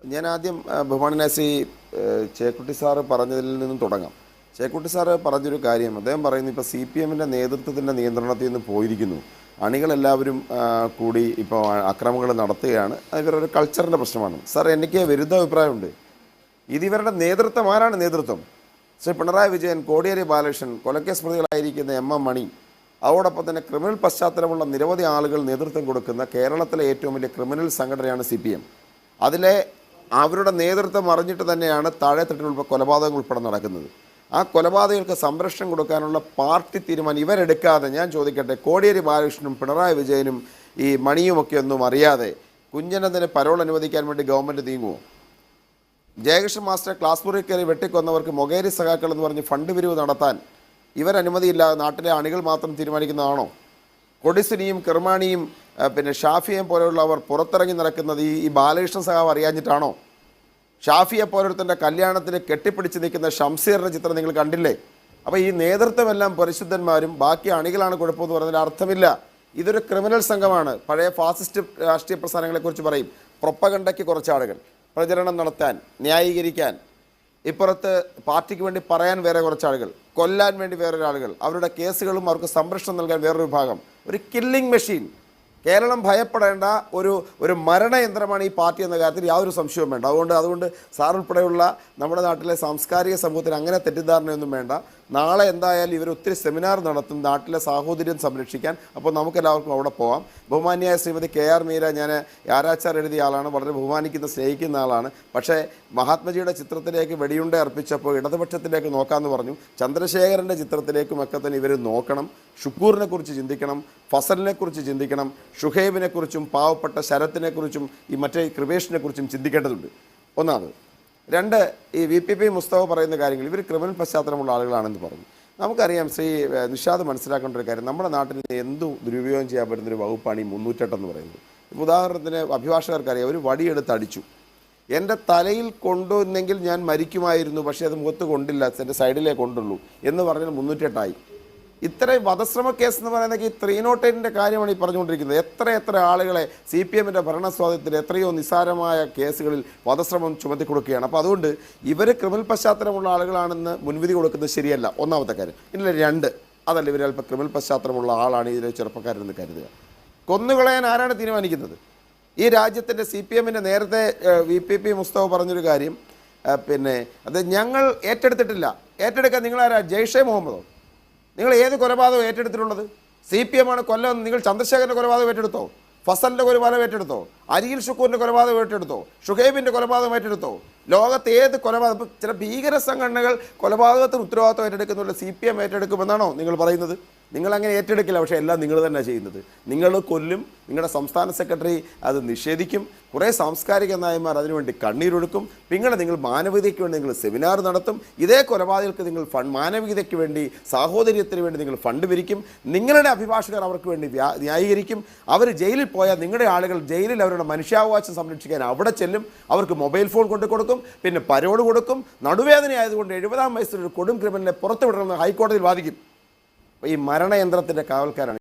ഞാൻ ആദ്യം ബഹുമാനനായ ശ്രീ ചേക്കുട്ടി സാറ് പറഞ്ഞതിൽ നിന്നും തുടങ്ങാം. ചേക്കുട്ടി സാറ് പറഞ്ഞൊരു കാര്യം അദ്ദേഹം പറയുന്നു, ഇപ്പോൾ സി പി എമ്മിൻ്റെ നേതൃത്വത്തിൻ്റെ നിയന്ത്രണത്തിൽ നിന്ന് പോയിരിക്കുന്നു. അണികളെല്ലാവരും കൂടി ഇപ്പോൾ അക്രമങ്ങൾ നടത്തുകയാണ്. ഇവരൊരു കൾച്ചറിൻ്റെ പ്രശ്നമാണ്. സാർ, എനിക്ക് വിരുദ്ധ അഭിപ്രായമുണ്ട്. ഇതിവരുടെ നേതൃത്വം ആരാണ് നേതൃത്വം? ശ്രീ പിണറായി വിജയൻ, കോടിയേരി ബാലകൃഷ്ണൻ, കൊലക്കേസ് പ്രതികളായിരിക്കുന്ന എം എം മണി, അതോടൊപ്പം തന്നെ ക്രിമിനൽ പശ്ചാത്തലമുള്ള നിരവധി ആളുകൾ നേതൃത്വം കൊടുക്കുന്ന കേരളത്തിലെ ഏറ്റവും വലിയ ക്രിമിനൽ സംഘടനയാണ് സി പി എം. അതിലെ അവരുടെ നേതൃത്വം അറിഞ്ഞിട്ട് തന്നെയാണ് താഴെത്തട്ടിലുള്ള കൊലപാതകങ്ങൾ ഉൾപ്പെടെ നടക്കുന്നത്. ആ കൊലപാതകങ്ങൾക്ക് സംരക്ഷണം കൊടുക്കാനുള്ള പാർട്ടി തീരുമാനം ഇവരെടുക്കാതെ, ഞാൻ ചോദിക്കട്ടെ, കോടിയേരി ബാലകൃഷ്ണനും പിണറായി വിജയനും ഈ മണിയുമൊക്കെ ഒന്നും അറിയാതെ കുഞ്ഞനന്ദന് പരോൾ അനുവദിക്കാൻ വേണ്ടി ഗവൺമെൻറ് നീങ്ങുമോ? ജയകൃഷ്ണൻ മാസ്റ്റർ ക്ലാസ് മുറി കയറി വെട്ടിക്കൊന്നവർക്ക് മൊകേരി സഖാക്കൾ എന്ന് പറഞ്ഞ് ഫണ്ട് പിരിവ് നടത്താൻ ഇവരനുമതിയില്ലാതെ നാട്ടിലെ അണികൾ മാത്രം തീരുമാനിക്കുന്നതാണോ? കൊടിസുനിയും കിർമാണിയും പിന്നെ ഷാഫിയെയും പോലെയുള്ളവർ പുറത്തിറങ്ങി നടക്കുന്നത് ഈ ബാലകൃഷ്ണൻ സഖാവ് അറിയാഞ്ഞിട്ടാണോ? ഷാഫിയെ പോലൊരുത്തൻ്റെ കല്യാണത്തിന് കെട്ടിപ്പിടിച്ച് നിൽക്കുന്ന ഷംസീറിൻ്റെ ചിത്രം നിങ്ങൾ കണ്ടില്ലേ? അപ്പോൾ ഈ നേതൃത്വമെല്ലാം പരിശുദ്ധന്മാരും ബാക്കി അണികളാണ് കുഴപ്പമെന്ന് പറഞ്ഞതിൽ അർത്ഥമില്ല. ഇതൊരു ക്രിമിനൽ സംഘമാണ്. പഴയ ഫാസിസ്റ്റ് രാഷ്ട്രീയ പ്രസ്ഥാനങ്ങളെക്കുറിച്ച് പറയും, പ്രൊപ്പഗണ്ടയ്ക്ക് കുറച്ച് ആളുകൾ, പ്രചരണം നടത്താൻ, ന്യായീകരിക്കാൻ, ഇപ്പുറത്ത് പാർട്ടിക്ക് വേണ്ടി പറയാൻ വേറെ കുറച്ച് ആളുകൾ, കൊല്ലാൻ വേണ്ടി വേറൊരാളുകൾ, അവരുടെ കേസുകളും അവർക്ക് സംരക്ഷണം നൽകാൻ വേറൊരു വിഭാഗം. ഒരു കില്ലിംഗ് മെഷീൻ. കേരളം ഭയപ്പെടേണ്ട ഒരു മരണയന്ത്രമാണ് ഈ പാർട്ടി എന്ന കാര്യത്തിൽ യാതൊരു സംശയവും വേണ്ട. അതുകൊണ്ട് സാർ ഉൾപ്പെടെയുള്ള നമ്മുടെ നാട്ടിലെ സാംസ്കാരിക സമൂഹത്തിന് അങ്ങനെ തെറ്റിദ്ധാരണയൊന്നും വേണ്ട. നാളെ എന്തായാലും ഇവർ ഒത്തിരി സെമിനാർ നടത്തും നാട്ടിലെ സാഹോദര്യം സംരക്ഷിക്കാൻ. അപ്പോൾ നമുക്കെല്ലാവർക്കും അവിടെ പോവാം. ബഹുമാന്യായ ശ്രീമതി KR മീര, ഞാൻ ആരാച്ചാർ എഴുതിയ ആളാണ്, വളരെ ബഹുമാനിക്കുന്ന സ്നേഹിക്കുന്ന ആളാണ്. പക്ഷേ മഹാത്മജിയുടെ ചിത്രത്തിലേക്ക് വെടിയുണ്ട അർപ്പിച്ചപ്പോൾ ഇടതുപക്ഷത്തിലേക്ക് നോക്കാമെന്ന് പറഞ്ഞു. ചന്ദ്രശേഖരൻ്റെ ചിത്രത്തിലേക്കുമൊക്കെ തന്നെ ഇവർ നോക്കണം. ഷുക്കൂറിനെ കുറിച്ച് ചിന്തിക്കണം, ഫസലിനെ കുറിച്ച് ചിന്തിക്കണം, ഷുഹൈബിനെ കുറിച്ചും പാവപ്പെട്ട ശരത്തിനെ കുറിച്ചും ഈ മറ്റേ കൃപേഷിനെ കുറിച്ചും ചിന്തിക്കേണ്ടതുണ്ട്. ഒന്നാമത്. രണ്ട്, ഈ VPP മുസ്തഫ പറയുന്ന കാര്യങ്ങൾ, ഇവർ ക്രിമിനൽ പശ്ചാത്തലമുള്ള ആളുകളാണെന്ന് പറഞ്ഞു. നമുക്കറിയാം, ശ്രീ നിഷാദ് മനസ്സിലാക്കേണ്ട ഒരു കാര്യം, നമ്മുടെ നാട്ടിൽ എന്തു ദുരുപയോഗം ചെയ്യാൻ പറ്റുന്നൊരു വകുപ്പാണ് ഈ 308 എന്ന് പറയുന്നത്. ഇപ്പോൾ ഉദാഹരണത്തിന് അഭിഭാഷകർക്കറിയാം, ഒരു വടിയെടുത്ത് അടിച്ചു, എൻ്റെ തലയിൽ കൊണ്ടുവന്നെങ്കിൽ ഞാൻ മരിക്കുമായിരുന്നു, പക്ഷേ അത് മുഖത്ത് കൊണ്ടില്ല, എൻ്റെ സൈഡിലേ കൊണ്ടുള്ളൂ എന്ന് പറഞ്ഞാൽ 308 ഇത്രയും വധശ്രമ കേസ് എന്ന് പറയുന്നത് ഈ 308 കാര്യമാണ് ഈ പറഞ്ഞുകൊണ്ടിരിക്കുന്നത്. എത്ര ആളുകളെ CPMൻ്റെ ഭരണസ്വാതന്ത്ര്യത്തിൽ എത്രയോ നിസ്സാരമായ കേസുകളിൽ വധശ്രമം ചുമത്തി കൊടുക്കുകയാണ്. അപ്പോൾ അതുകൊണ്ട് ഇവർ ക്രിമിനൽ പശ്ചാത്തലമുള്ള ആളുകളാണെന്ന് മുൻവിധി കൊടുക്കുന്നത് ശരിയല്ല, ഒന്നാമത്തെ കാര്യം. ഇല്ല, രണ്ട്, അതല്ല, ഇവർ അല്പം ക്രിമിനൽ പശ്ചാത്തലമുള്ള ആളാണ് ഇതിലെ ചെറുപ്പക്കാരെന്ന് കരുതുക. കൊന്നുകളയാൻ ആരാണ് തീരുമാനിക്കുന്നത്? ഈ രാജ്യത്തിൻ്റെ CPMൻ്റെ നേരത്തെ VPP മുസ്തഫ പറഞ്ഞൊരു കാര്യം, പിന്നെ അത് ഞങ്ങൾ ഏറ്റെടുത്തിട്ടില്ല. ഏറ്റെടുക്കാൻ നിങ്ങളാരാ? ജയ്ഷെ മുഹമ്മദോ? നിങ്ങൾ ഏത് കൊലപാതകം ഏറ്റെടുത്തിട്ടുള്ളത്? CPM ആണ് കൊല്ലം. നിങ്ങൾ ചന്ദ്രശേഖരൻ്റെ കൊലപാതകം ഏറ്റെടുത്തോ? ഫസലിൻ്റെ കൊലപാതകം ഏറ്റെടുത്തോ? അരിയിൽ ഷുക്കൂറിൻ്റെ കൊലപാതകം ഏറ്റെടുത്തോ? ഷുഹൈബിൻ്റെ കൊലപാതകം ഏറ്റെടുത്തോ? ലോകത്ത് ഏത് കൊലപാതകം? ചില ഭീകര സംഘടനകൾ കൊലപാതകത്തിന് ഉത്തരവാദിത്വം ഏറ്റെടുക്കുന്നുള്ള CPM ഏറ്റെടുക്കുമെന്നാണോ നിങ്ങൾ പറയുന്നത്? നിങ്ങളങ്ങനെ ഏറ്റെടുക്കില്ല, പക്ഷേ എല്ലാം നിങ്ങൾ തന്നെ ചെയ്യുന്നത്. നിങ്ങൾ കൊല്ലും, നിങ്ങളുടെ സംസ്ഥാന സെക്രട്ടറി അത് നിഷേധിക്കും, കുറേ സാംസ്കാരിക നായന്മാർ അതിനുവേണ്ടി കണ്ണീരൊഴുക്കും, നിങ്ങൾ മാനവികതയ്ക്ക് വേണ്ടി നിങ്ങൾ സെമിനാർ നടത്തും, ഇതേ കൊലപാതകർക്ക് നിങ്ങൾ മാനവികതയ്ക്ക് വേണ്ടി, സാഹോദര്യത്തിന് വേണ്ടി നിങ്ങൾ ഫണ്ട് പിരിക്കും, നിങ്ങളുടെ അഭിഭാഷകർ അവർക്ക് വേണ്ടി ന്യായീകരിക്കും. അവർ ജയിലിൽ പോയാൽ നിങ്ങളുടെ ആളുകൾ ജയിലിൽ അവരുടെ മനുഷ്യാവകാശം സംരക്ഷിക്കാൻ അവിടെ ചെല്ലും, അവർക്ക് മൊബൈൽ ഫോൺ കൊണ്ടു കൊടുക്കും, പിന്നെ പരോട് കൊടുക്കും. നടുവേദന ആയതുകൊണ്ട് 70-ാം വയസ്സിലൊരു കൊടും ക്രിമിനലിനെ പുറത്തുവിടണമെന്ന് ഹൈക്കോടതിയിൽ വാദിക്കും. ഈ മരണയന്ത്രത്തിൻ്റെ കാവൽക്കാരാണ്.